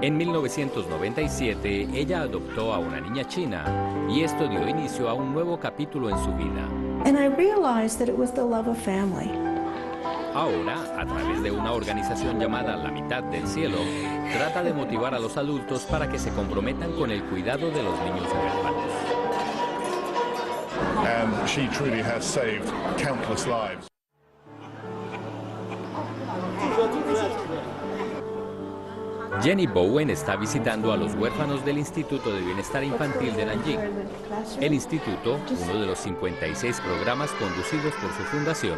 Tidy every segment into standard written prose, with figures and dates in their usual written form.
En 1997, ella adoptó a una niña china y esto dio inicio a un nuevo capítulo en su vida. And I realized that it was the love of family. Ahora, a través de una organización llamada La Mitad del Cielo, trata de motivar a los adultos para que se comprometan con el cuidado de los niños huérfanos. And she truly has saved countless lives. Jenny Bowen está visitando a los huérfanos del Instituto de Bienestar Infantil de Nanjing. El instituto, uno de los 56 programas conducidos por su fundación,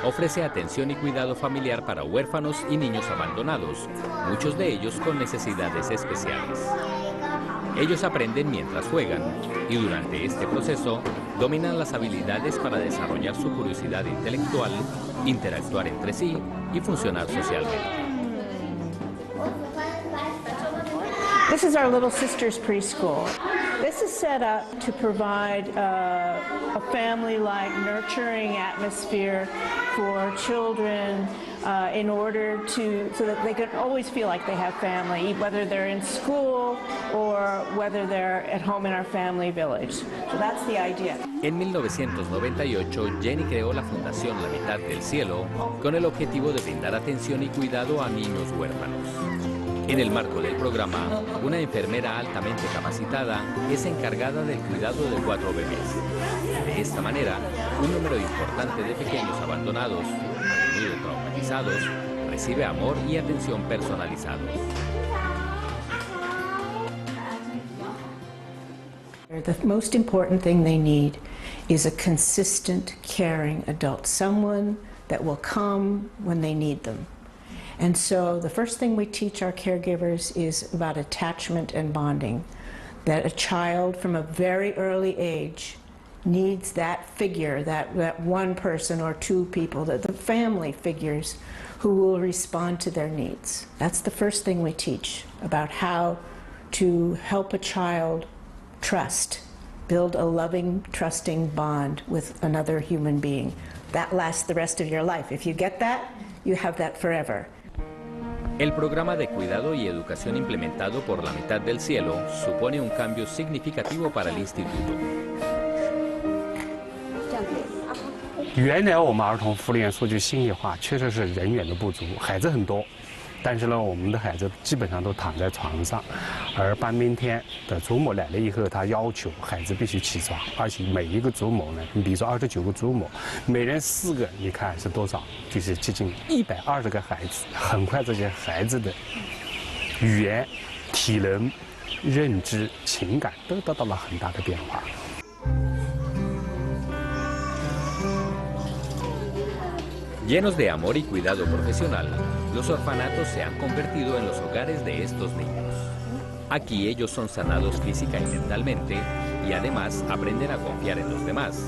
ofrece atención y cuidado familiar para huérfanos y niños abandonados, muchos de ellos con necesidades especiales. Ellos aprenden mientras juegan y durante este proceso dominan las habilidades para desarrollar su curiosidad intelectual, interactuar entre sí y funcionar socialmente. This is our Little Sisters preschool. This is set up to provide a family-like nurturing atmosphere for children in order so that they can always feel like they have family, whether they're in school or whether they're at home in our family village. So that's the idea. En 1998, Jenny creó la Fundación La Mitad del Cielo con el objetivo de brindar atención y cuidado a niños huérfanos. En el marco del programa, una enfermera altamente capacitada es encargada del cuidado de 4 bebés. De esta manera, un número importante de pequeños abandonados, a menudo traumatizados, recibe amor y atención personalizados. The most important thing they need is a consistent, caring adult, someone that will come when they need them. And so the first thing we teach our caregivers is about attachment and bonding, that a child from a very early age needs that figure, that one person or 2 people, that the family figures who will respond to their needs. That's the first thing we teach about how to help a child trust, build a loving, trusting bond with another human being. That lasts the rest of your life. If you get that, you have that forever. El programa de cuidado y educación implementado por La Mitad del Cielo supone un cambio significativo para el instituto. 原来我们儿童福利院说句心里话，确实是人员的不足，孩子很多，但是呢，我们的孩子基本上都躺在床上，而半边天的祖母来了以后，他要求孩子必须起床，而且每一个祖母呢，你比如说29个祖母，每人4个，你看是多少？就是接近120个孩子。很快，这些孩子的语言、体能、认知、情感都得到了很大的变化。 Llenos de amor y cuidado profesional, los orfanatos se han convertido en los hogares de estos niños. Aquí ellos son sanados física y mentalmente y además aprenden a confiar en los demás.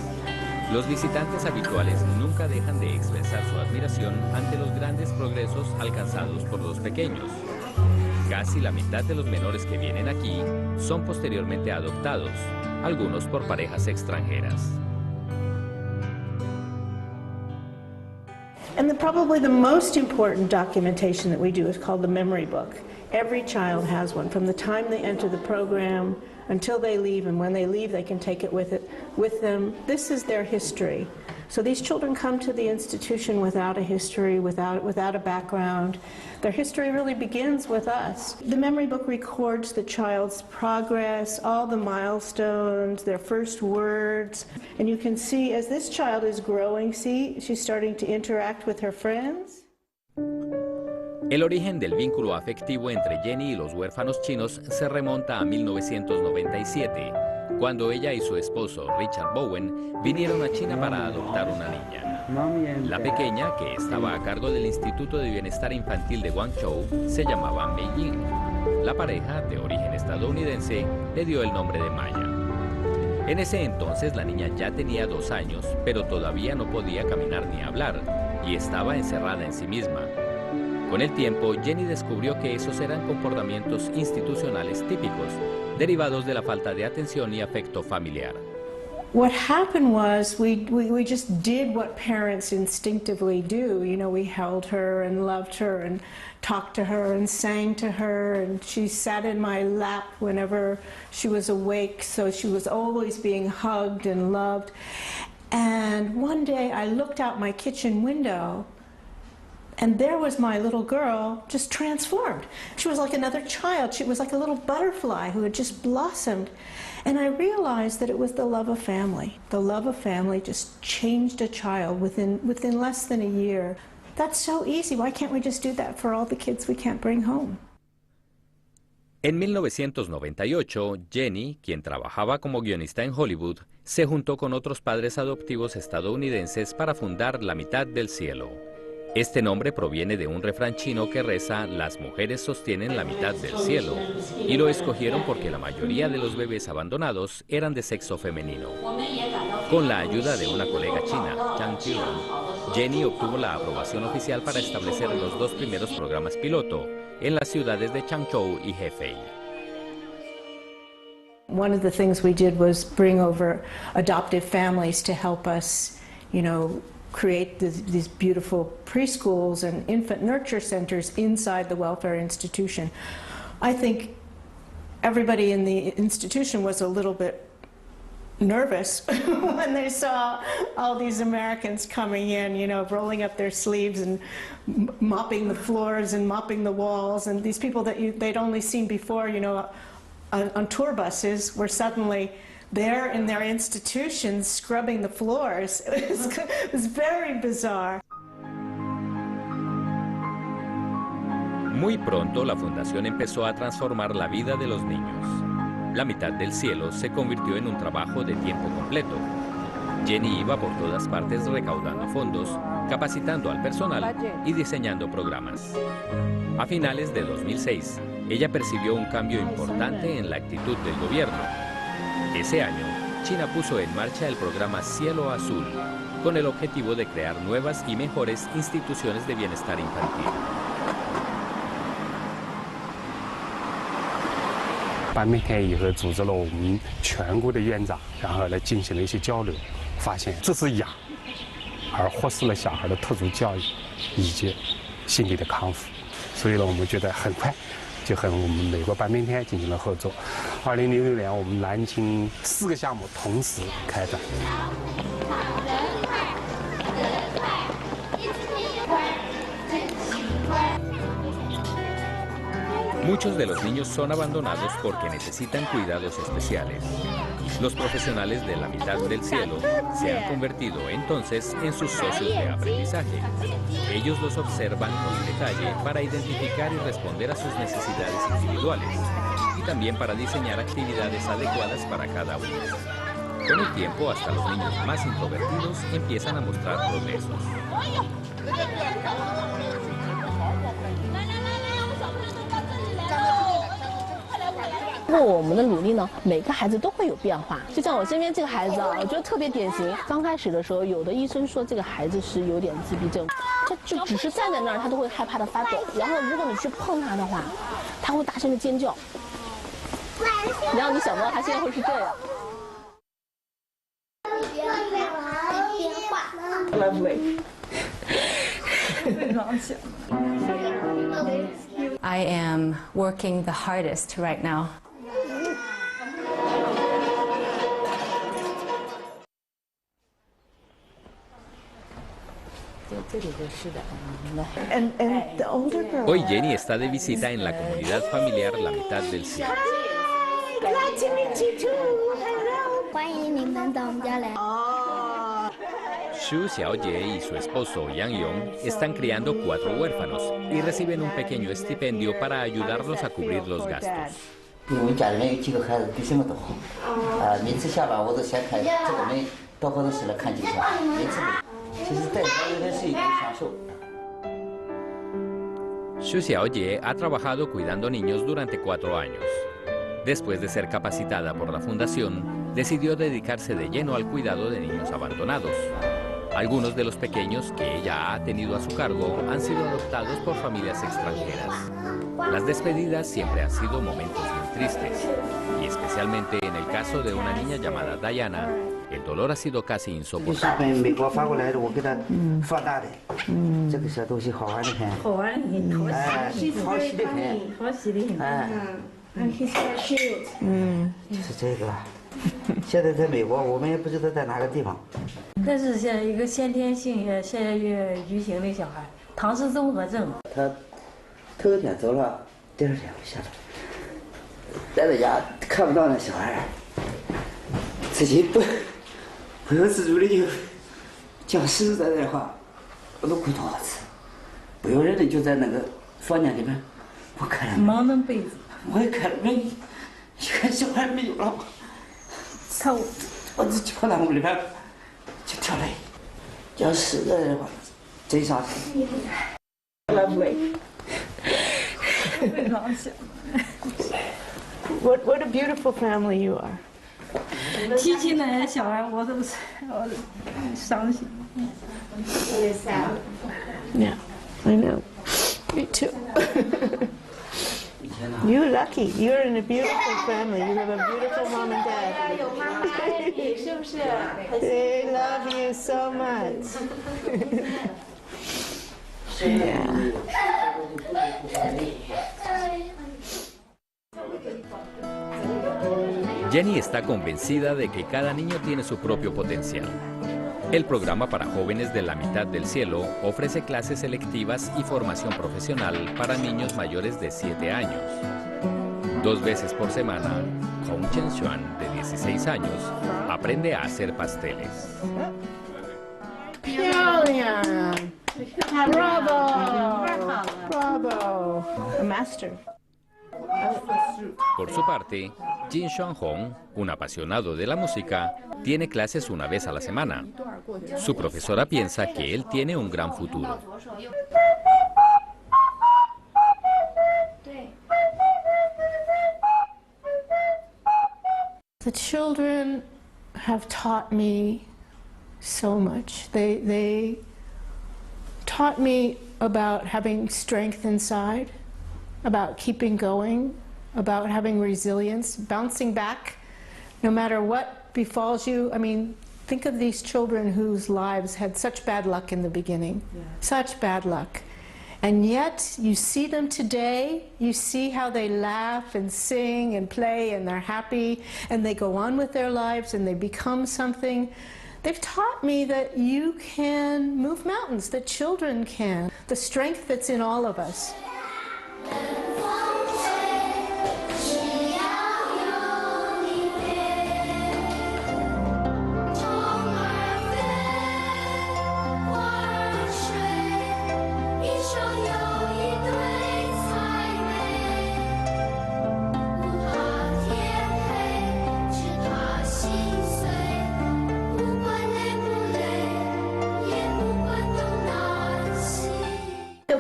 Los visitantes habituales nunca dejan de expresar su admiración ante los grandes progresos alcanzados por los pequeños. Casi la mitad de los menores que vienen aquí son posteriormente adoptados, algunos por parejas extranjeras. And probably the most important documentation that we do is called the memory book. Every child has one from the time they enter the program until they leave, and when they leave they can take it with them. This is their history. So these children come to the institution without a history, without a background. Their history really begins with us. The memory book records the child's progress, all the milestones, their first words. And you can see as this child is growing, see, she's starting to interact with her friends. El origen del vínculo afectivo entre Jenny y los huérfanos chinos se remonta a 1997, cuando ella y su esposo, Richard Bowen, vinieron a China para adoptar una niña. La pequeña, que estaba a cargo del Instituto de Bienestar Infantil de Guangzhou, se llamaba Mei Ying. La pareja, de origen estadounidense, le dio el nombre de Maya. En ese entonces la niña ya tenía 2 años, pero todavía no podía caminar ni hablar, y estaba encerrada en sí misma. Con el tiempo, Jenny descubrió que esos eran comportamientos institucionales típicos, derivados de la falta de atención y afecto familiar. what happened was we just did what parents instinctively do. You know, we held her and loved her and talked to her and sang to her, and she sat in my lap whenever she was awake, so she was always being hugged and loved. And one day I looked out my kitchen window, and there was my little girl just transformed. She was like another child. She was like a little butterfly who had just blossomed. And I realized that it was the love of family. The love of family just changed a child within less than a year. That's so easy. Why can't we just do that for all the kids we can't bring home? En 1998, Jenny, quien trabajaba como guionista en Hollywood, se juntó con otros padres adoptivos estadounidenses para fundar La Mitad del Cielo. Este nombre proviene de un refrán chino que reza: las mujeres sostienen la mitad del cielo, y lo escogieron porque la mayoría de los bebés abandonados eran de sexo femenino. Con la ayuda de una colega china, Chang Tiran, Jenny obtuvo la aprobación oficial para establecer los 2 primeros programas piloto en las ciudades de Changzhou y Hefei. One of the things we did was bring over adoptive families to help us, you know, create these beautiful preschools and infant nurture centers inside the welfare institution. I think everybody in the institution was a little bit nervous when they saw all these Americans coming in, you know, rolling up their sleeves and mopping the floors and mopping the walls, and these people that they'd only seen before, you know, on tour buses were suddenly there in their institutions scrubbing the floors. It was very bizarre. Muy pronto la Fundación empezó a transformar la vida de los niños. La Mitad del Cielo se convirtió en un trabajo de tiempo completo. Jenny iba por todas partes recaudando fondos, capacitando al personal y diseñando programas. A finales de 2006, ella percibió un cambio importante en la actitud del gobierno. Ese año, China puso en marcha el programa Cielo Azul, con el objetivo de crear nuevas y mejores instituciones de bienestar infantil. 半面天以后组织了我们全国的院长，然后来进行了一些交流，发现这是养，而忽视了小孩的特殊教育以及心理的康复，所以呢，我们觉得很快就和我们美国半边天进行了合作。2006年，我们南京4个项目同时开展。 Muchos de los niños son abandonados porque necesitan cuidados especiales. Los profesionales de La Mitad del Cielo se han convertido entonces en sus socios de aprendizaje. Ellos los observan con detalle para identificar y responder a sus necesidades individuales y también para diseñar actividades adecuadas para cada uno. Con el tiempo, hasta los niños más introvertidos empiezan a mostrar progresos. 通过我们的努力呢，每个孩子都会有变化。就像我身边这个孩子啊，我觉得特别典型。刚开始的时候，有的医生说这个孩子是有点自闭症，他就只是站在那儿，他都会害怕的发抖。然后如果你去碰他的话，他会大声的尖叫。然后你想不到他现在会是这样。Lovely。非常喜欢。 I am working the hardest right now. And the older girl. Hoy Jenny está de visita en la comunidad familiar La Mitad del Cielo. Glad to meet you too. Hello. 欢迎你们到我们家来。 Xu Xiaojie y su esposo Yang Yong están criando 4 huérfanos y reciben un pequeño estipendio para ayudarlos a cubrir los gastos. 因为我们家里面有几个孩子比什么都好，每次下班我都先看这个没到活动室来看几个，每次其实带孩子是一种享受。 Xu Xiaojie ha trabajado cuidando niños durante 4 años. Después de ser capacitada por la Fundación, decidió dedicarse de lleno al cuidado de niños abandonados. Algunos de los pequeños que ella ha tenido a su cargo han sido adoptados por familias extranjeras. Las despedidas siempre han sido momentos de tristes. Y especialmente en el caso de una niña llamada Diana, el dolor ha sido casi insoportable. What a beautiful family you are. Yeah, I know. Me too. You're lucky. You're in a beautiful family. You have a beautiful mom and dad. They love you so much. Yeah. Jenny está convencida de que cada niño tiene su propio potencial. El programa para jóvenes de la Mitad del Cielo ofrece clases selectivas y formación profesional para niños mayores de 7 años. 2 veces por semana, Hong Chen-xuan, de 16 años, aprende a hacer pasteles. Bravo! Bravo! A master. Por su parte, Jin Xuan-hong, un apasionado de la música, tiene clases una vez a la semana. Su profesora piensa que él tiene un gran futuro. The children have taught me so much. They taught me about having strength inside, about keeping going, about having resilience, bouncing back no matter what befalls you. I mean, think of these children whose lives had such bad luck in the beginning, such bad luck. And yet, you see them today, you see how they laugh and sing and play and they're happy and they go on with their lives and they become something. They've taught me that you can move mountains, that children can, the strength that's in all of us.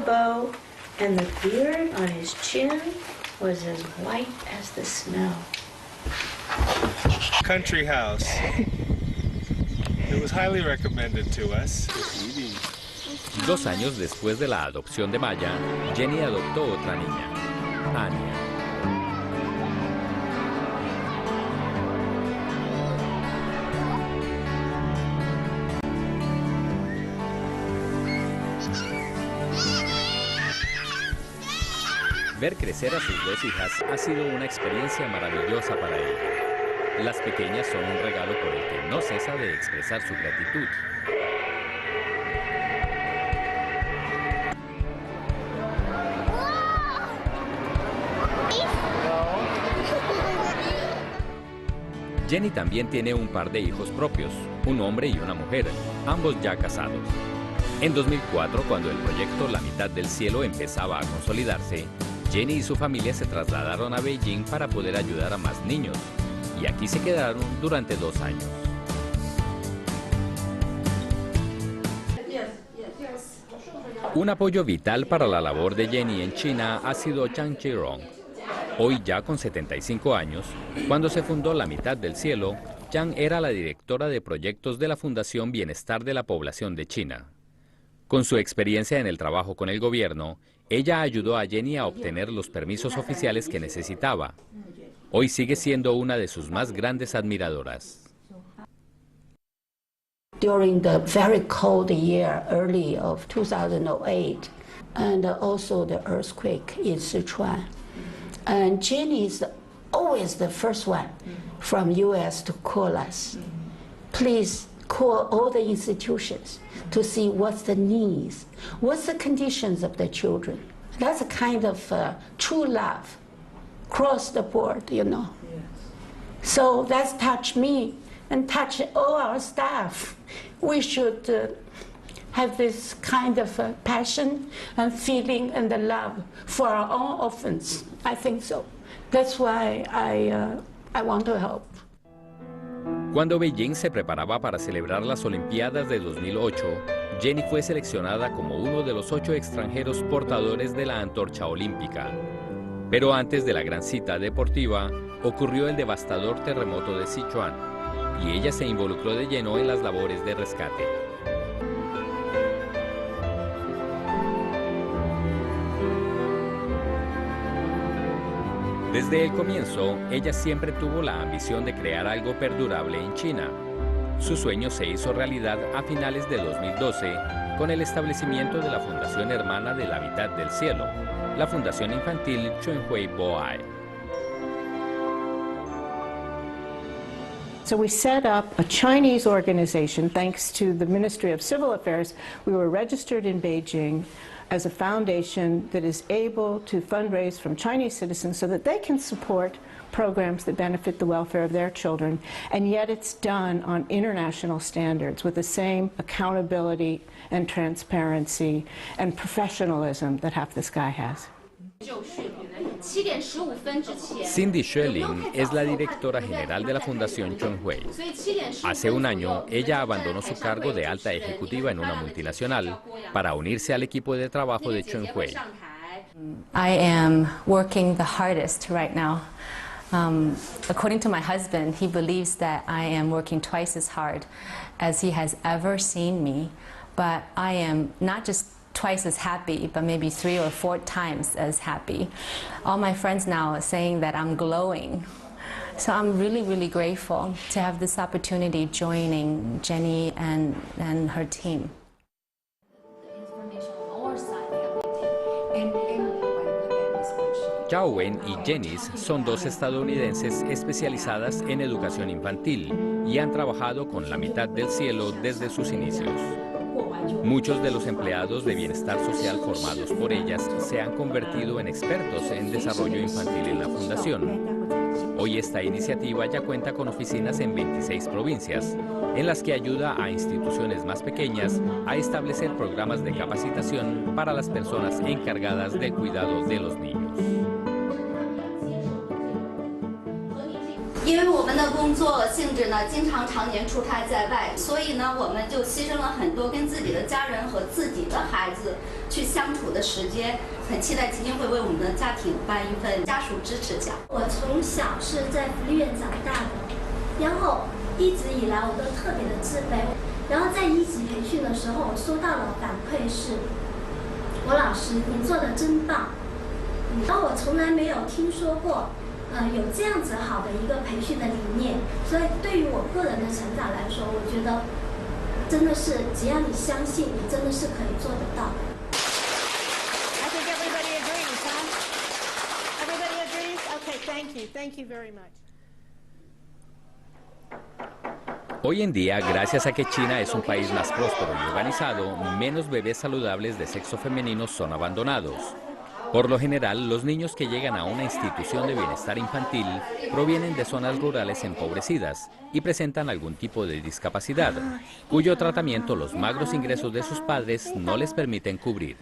Bow and the beard on his chin was as white as the snow. Country house. It was highly recommended to us. 2 años después de la adopción de Maya, Jenny adoptó otra niña, Anya. Ver crecer a sus 2 hijas ha sido una experiencia maravillosa para ella. Las pequeñas son un regalo por el que no cesa de expresar su gratitud. Jenny también tiene un par de hijos propios, un hombre y una mujer, ambos ya casados. En 2004, cuando el proyecto La Mitad del Cielo empezaba a consolidarse, Jenny y su familia se trasladaron a Beijing para poder ayudar a más niños, y aquí se quedaron durante 2 años. Un apoyo vital para la labor de Jenny en China ha sido Zhang Chirong. Hoy ya con 75 años, cuando se fundó La Mitad del Cielo, Zhang era la directora de proyectos de la Fundación Bienestar de la Población de China. Con su experiencia en el trabajo con el gobierno, ella ayudó a Jenny a obtener los permisos oficiales que necesitaba. Hoy sigue siendo una de sus más grandes admiradoras. During the very cold year, early of 2008, and also the earthquake in Sichuan. And Jenny is always the first one from US to call us. Please call all the institutions to see what's the needs, what's the conditions of the children. That's a kind of true love, across the board, you know. Yes. So that's touched me and touch all our staff. We should have this kind of passion and feeling and the love for our own orphans. I think so. That's why I want to help. Cuando Beijing se preparaba para celebrar las Olimpiadas de 2008, Jenny fue seleccionada como uno de los 8 extranjeros portadores de la antorcha olímpica. Pero antes de la gran cita deportiva, ocurrió el devastador terremoto de Sichuan, y ella se involucró de lleno en las labores de rescate. Desde el comienzo, ella siempre tuvo la ambición de crear algo perdurable en China. Su sueño se hizo realidad a finales de 2012 con el establecimiento de la Fundación hermana de la Mitad del Cielo, la Fundación infantil Jenny Bowen. So we set up a Chinese organization. Thanks to the Ministry of Civil Affairs, we were registered in Beijing as a foundation that is able to fundraise from Chinese citizens so that they can support programs that benefit the welfare of their children, and yet it's done on international standards with the same accountability and transparency and professionalism that Half the Sky has. Cindy Schilling es la directora general de la Fundación Chonghui. Hace un año, ella abandonó su cargo de alta ejecutiva en una multinacional para unirse al equipo de trabajo de Chonghui. I am working the hardest right now. According to my husband, he believes that I am working twice as hard as he has ever seen me, but I am not just twice as happy, but maybe 3 or 4 times as happy. All my friends now are saying that I'm glowing. So I'm really, really grateful to have this opportunity joining Jenny and her team. Bowen y Jenny son 2 estadounidenses especializadas en educación infantil y han trabajado con la Mitad del Cielo desde sus inicios. Muchos de los empleados de bienestar social formados por ellas se han convertido en expertos en desarrollo infantil en la Fundación. Hoy esta iniciativa ya cuenta con oficinas en 26 provincias, en las que ayuda a instituciones más pequeñas a establecer programas de capacitación para las personas encargadas del cuidado de los niños. 因为我们的工作性质呢，经常常年出差在外，所以呢，我们就牺牲了很多跟自己的家人和自己的孩子去相处的时间。很期待基金会为我们的家庭颁一份家属支持奖。我从小是在福利院长大的，然后一直以来我都特别的自卑。然后在1级培训的时候，我收到了反馈是：我老师，你做的真棒。然后我从来没有听说过。 有这样子好的一个培训的理念，所以对于我个人的成长来说，我觉得真的是只要你相信，你真的是可以做得到。I think everybody agrees, huh? Everybody agrees? Okay, thank you very much. Hoy en día, gracias a que China es un país más próspero y organizado, menos bebés saludables de sexo femenino son abandonados. Por lo general, los niños que llegan a una institución de bienestar infantil provienen de zonas rurales empobrecidas y presentan algún tipo de discapacidad, cuyo tratamiento los magros ingresos de sus padres no les permiten cubrir.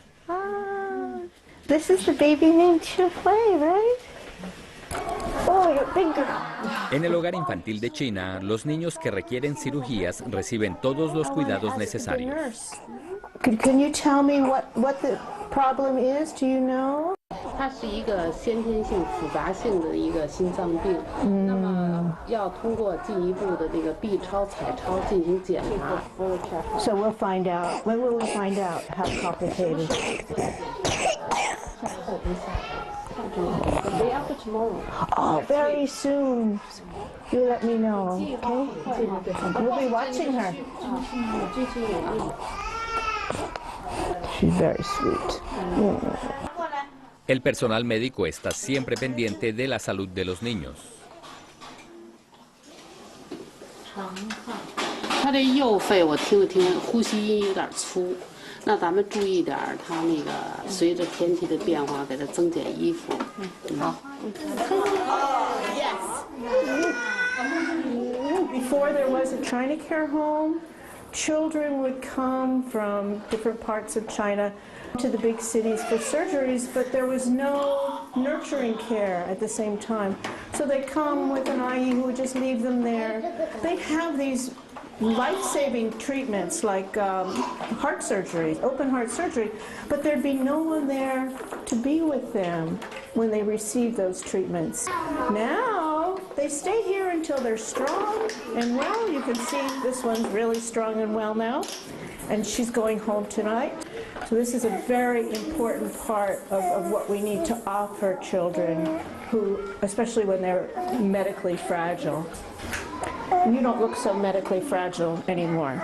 This is the baby named Shuhui, right? Oh, you're big girl. En el hogar infantil de China, los niños que requieren cirugías reciben todos los cuidados necesarios. Can you tell me what the problem is? Do you know? 它是一个先天性复杂性的一个心脏病，那么要通过进一步的这个 B 超、彩超进行检查。So we'll find out. When will we find out how complicated? Day after tomorrow. Oh, very soon. You let me know, okay? We'll be watching her. She's very sweet. El personal médico está siempre pendiente de la salud de los niños. 他这右肺我听了听，呼吸音有点粗，那咱们注意点，他那个随着天气的变化，给他增减衣服。好。Before there was a China care home, children would come from different parts of China to the big cities for surgeries, but there was no nurturing care at the same time. So they'd come with an IE who would just leave them there. They'd have these life-saving treatments like heart surgery, open heart surgery, but there'd be no one there to be with them when they received those treatments. Now they stay here until they're strong and well. You can see this one's really strong and well now, and she's going home tonight. So this is a very important part of what we need to offer children who, especially when they're medically fragile. You don't look so medically fragile anymore.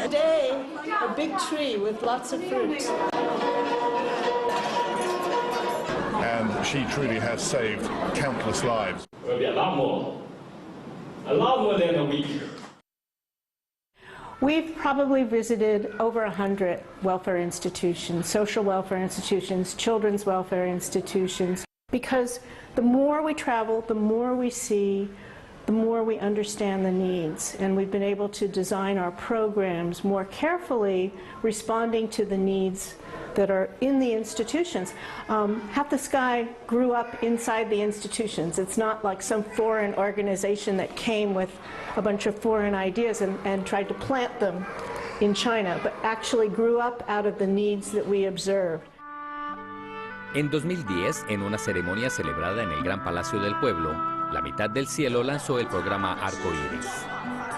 Today, a big tree with lots of fruits. And she truly has saved countless lives. Will be a lot more than a week. We've probably visited over 100 welfare institutions, social welfare institutions, children's welfare institutions, because the more we travel, the more we see, the more we understand the needs. And we've been able to design our programs more carefully, responding to the needs that are in the institutions. Half the Sky grew up inside the institutions. It's not like some foreign organization that came with a bunch of foreign ideas and tried to plant them in China, but actually grew up out of the needs that we observed. En 2010, en una ceremonia celebrada en el Gran Palacio del Pueblo, la Mitad del Cielo lanzó el programa Arcoíris.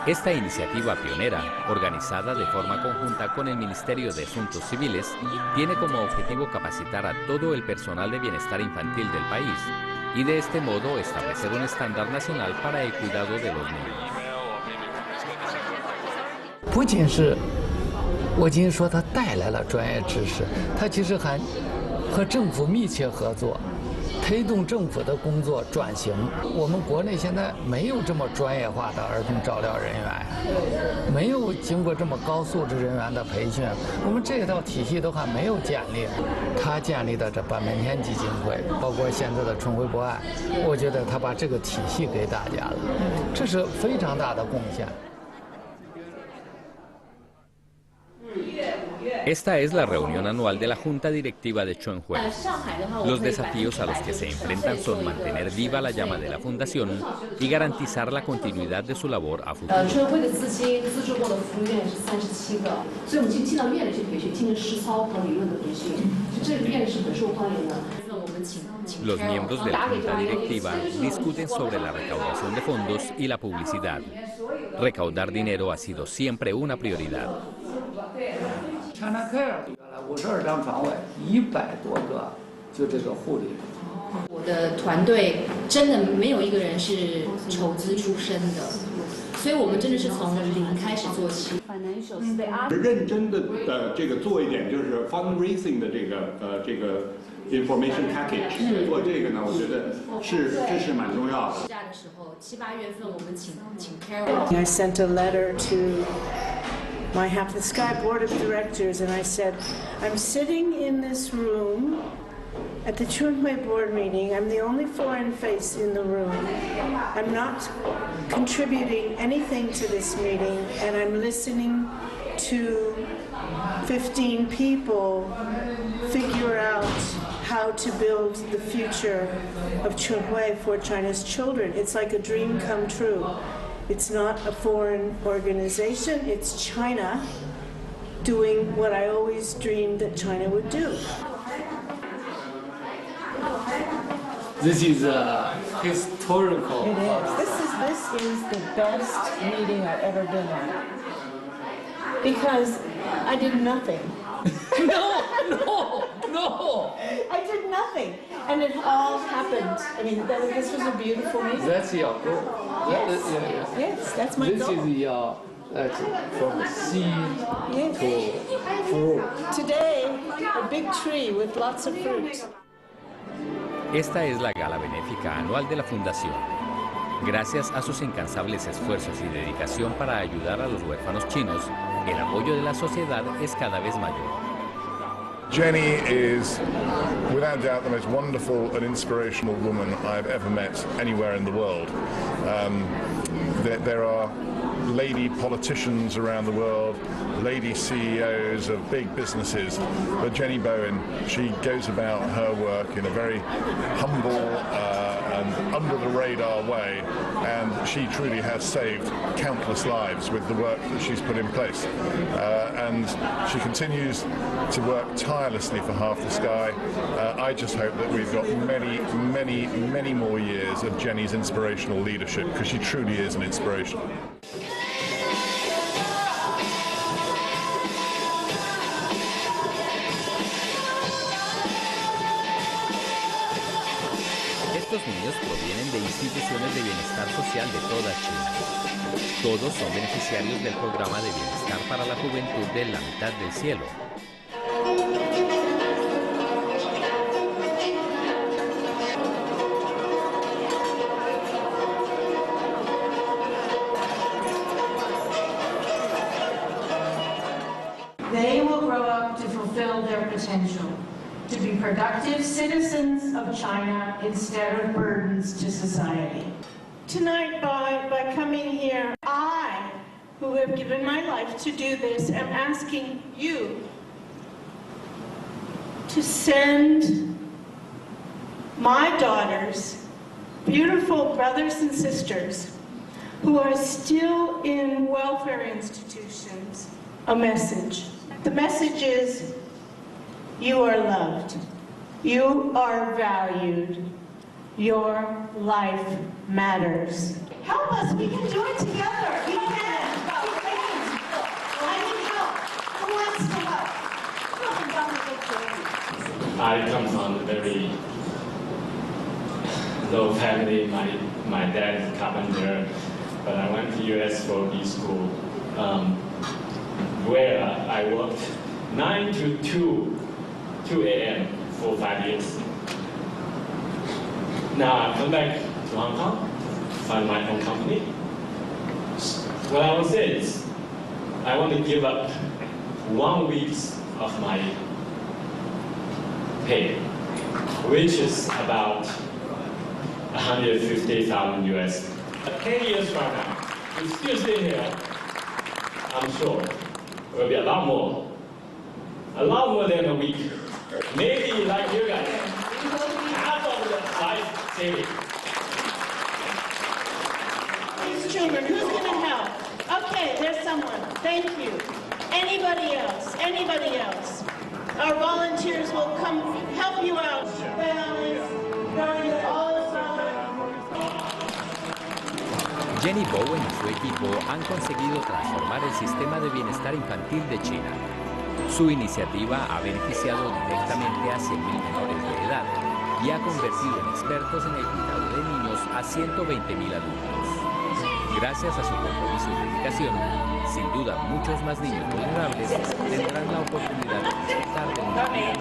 Esta iniciativa pionera, organizada de forma conjunta con el Ministerio de Asuntos Civiles, tiene como objetivo capacitar a todo el personal de bienestar infantil del país y de este modo establecer un estándar nacional para el cuidado de los niños. 不仅是我今天说它带来了专业知识，它其实还和政府密切合作，推动政府的工作转型。我们国内现在没有这么专业化的儿童照料人员，没有经过这么高素质人员的培训，我们这套体系都还没有建立。他建立的这半边天基金会，包括现在的春晖博爱，我觉得他把这个体系给大家了，这是非常大的贡献。 Esta es la reunión anual de la Junta Directiva de Chunhui. Los desafíos a los que se enfrentan son mantener viva la llama de la Fundación y garantizar la continuidad de su labor a futuro. Los miembros de la Junta Directiva discuten sobre la recaudación de fondos y la publicidad. Recaudar dinero ha sido siempre una prioridad. China Care 52张床位，100多个，就这个护理。我的团队真的没有一个人是筹资出身的，所以我们真的是从零开始做起。认真的这个做一点就是 fundraising 的这个 information package， 做这个呢，我觉得这是蛮重要的。暑假的时候，7、8月份我们请 Carol。 I sent a letter to my Half the Sky board of directors, and I said, I'm sitting in this room at the Chunhui board meeting. I'm the only foreign face in the room. I'm not contributing anything to this meeting, and I'm listening to 15 people figure out how to build the future of Chunhui for China's children. It's like a dream come true. It's not a foreign organization, it's China doing what I always dreamed that China would do. This is a historical. It is. This is the best meeting I've ever been at. Because I did nothing. No! I did nothing. And it all happened. I mean, this was a beautiful meeting. That's your goal. Yes. Yes, that's my goal. This is your, from seed to fruit. Today, a big tree with lots of fruit. Esta es la gala benéfica anual de la Fundación. Gracias a sus incansables esfuerzos y dedicación para ayudar a los huérfanos chinos, el apoyo de la sociedad es cada vez mayor. Jenny is, without doubt, the most wonderful and inspirational woman I've ever met anywhere in the world. There are lady politicians around the world, lady CEOs of big businesses, but Jenny Bowen, she goes about her work in a very humble and under-the-radar way, and she truly has saved countless lives with the work that she's put in place. And she continues to work tirelessly for Half the Sky. I just hope that we've got many, many, many more years of Jenny's inspirational leadership, because she truly is an inspiration. Estos niños provienen de instituciones de bienestar social de toda China. Todos son beneficiarios del programa de bienestar para la juventud de la Mitad del Cielo. They will grow up to fulfill their potential, to be productive citizens of China instead of burdens to society. Tonight, by coming here, I, who have given my life to do this, am asking you to send my daughters, beautiful brothers and sisters, who are still in welfare institutions, a message. The message is, you are loved, you are valued, your life matters. Help us, we can do it together. We can. I need help. Who wants to help? I come from a very low family. My dad is a carpenter, but I went to US for B school, where I worked 9 to 2 a.m. for 5 years. Now I come back to Hong Kong, find my own company. What I will say is, I want to give up 1 week of my pay, which is about 150,000 US. 10 years from now, we still stay here, I'm sure it will be a lot more than a week. Maybe like you guys, half of the life saving. These children, who's going to help? Okay, there's someone. Thank you. Anybody else? Anybody else? Our volunteers will come help you out. Jenny Bowen y su equipo han conseguido transformar el sistema de bienestar infantil de China. Su iniciativa ha beneficiado directamente a 100.000 menores de edad y ha convertido en expertos en el cuidado de niños a 120.000 adultos. Gracias a su compromiso y dedicación, sin duda muchos más niños vulnerables tendrán la oportunidad de disfrutar de una vida.